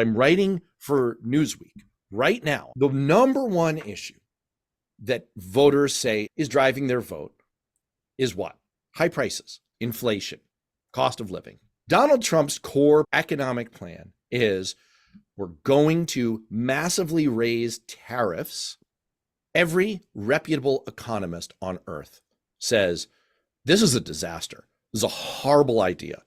I'm writing for Newsweek right now. The number one issue that voters say is driving their vote is what? High prices, inflation, cost of living. Donald Trump's core economic plan is we're going to massively raise tariffs. Every reputable economist on earth says this is a disaster. This is a horrible idea.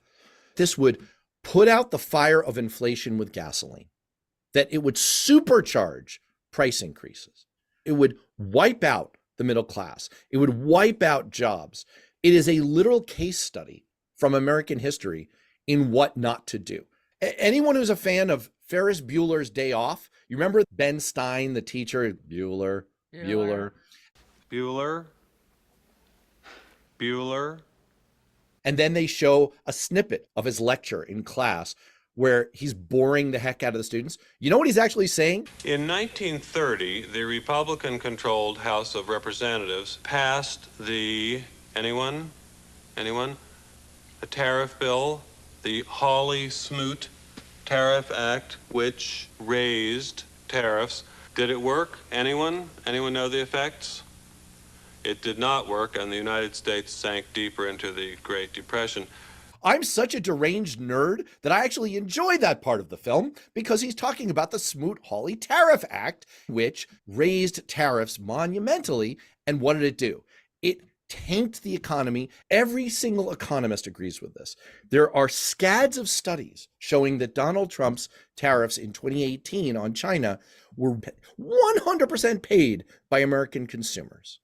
This would put out the fire of inflation with gasoline, that it would supercharge price increases. It would wipe out the middle class. It would wipe out jobs. It is a literal case study from American history in what not to do. Anyone who's a fan of Ferris Bueller's Day Off, you remember Ben Stein, the teacher, Bueller. And then they show a snippet of his lecture in class where he's boring the heck out of the students. You know what he's actually saying? In 1930, the Republican-controlled House of Representatives passed anyone? A tariff bill, the Hawley-Smoot Tariff Act, which raised tariffs. Did it work? Anyone? Anyone know the effects? It did not work, and the United States sank deeper into the Great Depression. I'm such a deranged nerd that I actually enjoy that part of the film because he's talking about the Smoot-Hawley Tariff Act, which raised tariffs monumentally. And what did it do? It tanked the economy. Every single economist agrees with this. There are scads of studies showing that Donald Trump's tariffs in 2018 on China were 100% paid by American consumers.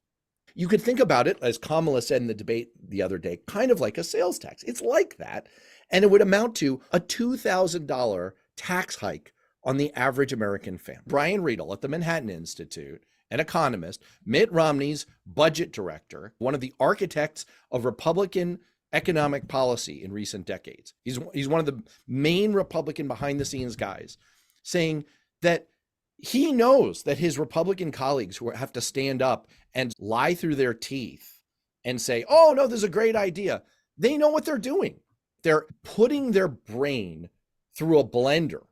You could think about it, as Kamala said in the debate the other day, kind of like a sales tax. It's like that. And it would amount to a $2,000 tax hike on the average American family. Brian Riedel at the Manhattan Institute, an economist, Mitt Romney's budget director, one of the architects of Republican economic policy in recent decades. He's one of the main Republican behind the scenes guys, saying that he knows that his Republican colleagues who have to stand up and lie through their teeth and say, oh, no, this is a great idea. They know what they're doing. They're putting their brain through a blender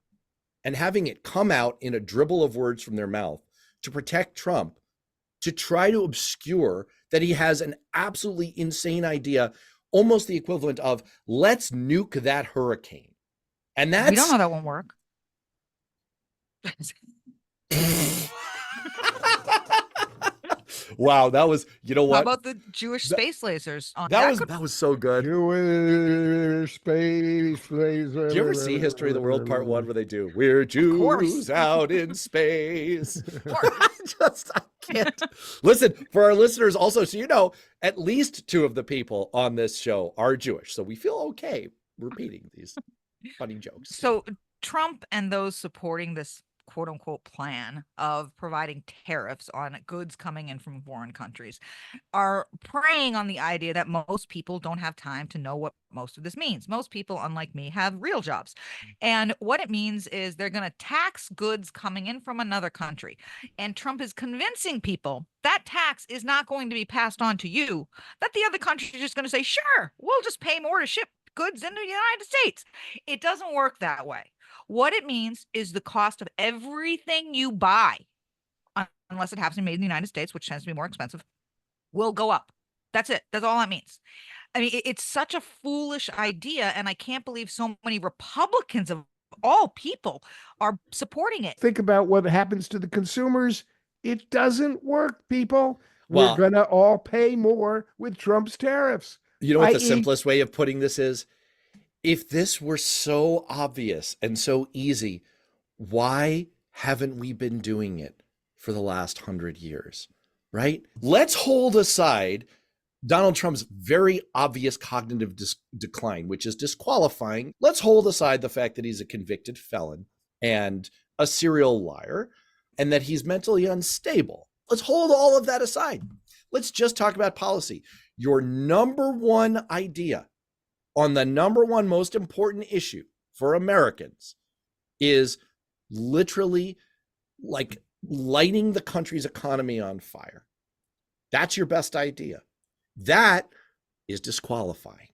and having it come out in a dribble of words from their mouth to protect Trump, to try to obscure that he has an absolutely insane idea, almost the equivalent of let's nuke that hurricane. And that's... We don't know that won't work. Wow, that was, you know what? How about the Jewish space lasers? That was so good. Jewish space lasers. Do you ever see History of the World Part 1 where they do, we're Jews out in space? I can't. Listen, for our listeners also, so you know, at least two of the people on this show are Jewish. So we feel okay repeating these funny jokes. So Trump and those supporting this quote unquote plan of providing tariffs on goods coming in from foreign countries are preying on the idea that most people don't have time to know what most of this means. Most people, unlike me, have real jobs. And what it means is they're going to tax goods coming in from another country. And Trump is convincing people that tax is not going to be passed on to you, that the other country is just going to say, sure, we'll just pay more to ship goods into the United States. It doesn't work that way. What it means is the cost of everything you buy, unless it happens to be made in the United States, which tends to be more expensive, will go up. That's it. That's all that means. I mean, it's such a foolish idea, and I can't believe so many Republicans of all people are supporting it. Think about what happens to the consumers. It doesn't work, people. Well, we're going to all pay more with Trump's tariffs. You know what the simplest way of putting this is? If this were so obvious and so easy, why haven't we been doing it for the last 100 years, right? Let's hold aside Donald Trump's very obvious cognitive decline, which is disqualifying. Let's hold aside the fact that he's a convicted felon and a serial liar and that he's mentally unstable. Let's hold all of that aside. Let's just talk about policy. Your number one idea on the number one most important issue for Americans is literally like lighting the country's economy on fire. That's your best idea. That is disqualifying.